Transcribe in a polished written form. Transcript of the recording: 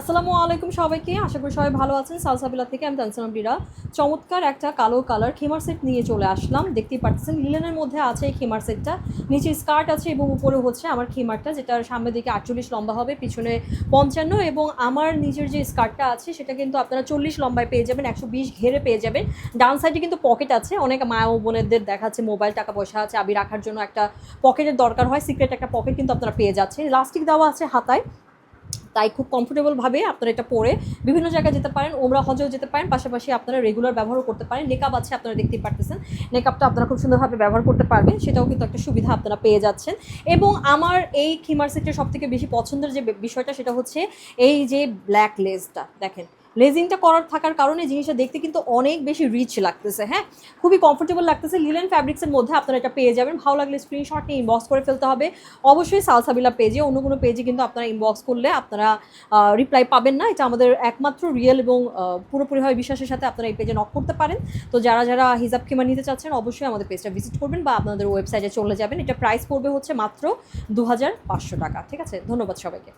আসসালামু আলাইকুম সবাইকে, আশা করি সবাই ভালো আছেন। সালসাবিলা থেকে আমি তানসিনা বিরা চমৎকার একটা কালো কালার খিমার সেট নিয়ে চলে আসলাম। দেখতেই পাচ্ছেন লিলেনের মধ্যে আছে এই খিমার সেটটা। নিচে স্কার্ট আছে এবং উপরে হচ্ছে আমার খিমারটা, যেটার সামনের দিকে 48 লম্বা হবে, পিছনে 55, এবং আমার নিজের যে স্কার্টটা আছে সেটা কিন্তু আপনারা 40 লম্বায় পেয়ে যাবেন, 120 ঘেরে পেয়ে যাবেন। ডান সাইডে কিন্তু পকেট আছে, অনেক মা ও বোনেদের দেখাচ্ছে মোবাইল টাকা পয়সা চাবি রাখার জন্য একটা পকেটের দরকার হয়, সিক্রেট একটা পকেট কিন্তু আপনারা পেয়ে যাচ্ছেন। ইলাস্টিক দেওয়া আছে হাতায়, তাই খুব কমফোর্টেবলভাবে আপনারা এটা পরে বিভিন্ন জায়গায় যেতে পারেন, ওমরা হজেও যেতে পারেন, পাশাপাশি আপনারা রেগুলার ব্যবহারও করতে পারেন। নেকআপ আছে, আপনারা দেখতেই পারতেছেন, নেকআপটা আপনারা খুব সুন্দরভাবে ব্যবহার করতে পারবেন, সেটাও কিন্তু একটা সুবিধা আপনারা পেয়ে যাচ্ছেন। এবং আমার এই খিমার সেটের সবথেকে বেশি পছন্দের যে বিষয়টা সেটা হচ্ছে এই যে ব্ল্যাক লেসটা দেখেন, লেজিংটা করার থাকার কারণে জিনিসটা দেখতে কিন্তু অনেক বেশি রিচ লাগতেছে। হ্যাঁ, খুবই কমফোর্টেবল লাগতেছে। লিলেন ফ্যাব্রিক্সের মধ্যে আপনারা এটা পেয়ে যাবেন। ভালো লাগলে স্ক্রিনশট নিয়ে ইনবক্স করে ফেলতে হবে অবশ্যই সালসাবিলা পেজে। অন্য কোনো পেজে কিন্তু আপনারা ইনবক্স করলে আপনারা রিপ্লাই পাবেন না। এটা আমাদের একমাত্র রিয়েল এবং পুরোপুরিভাবে বিশ্বাসের সাথে আপনারা এই পেজে নক করতে পারেন। তো যারা যারা হিজাব খিমা নিতে চাচ্ছেন অবশ্যই আমাদের পেজটা ভিজিট করবেন বা আপনাদের ওয়েবসাইটে চলে যাবেন। এটা প্রাইস পড়বে হচ্ছে মাত্র 2500 টাকা। ঠিক আছে, ধন্যবাদ সবাইকে।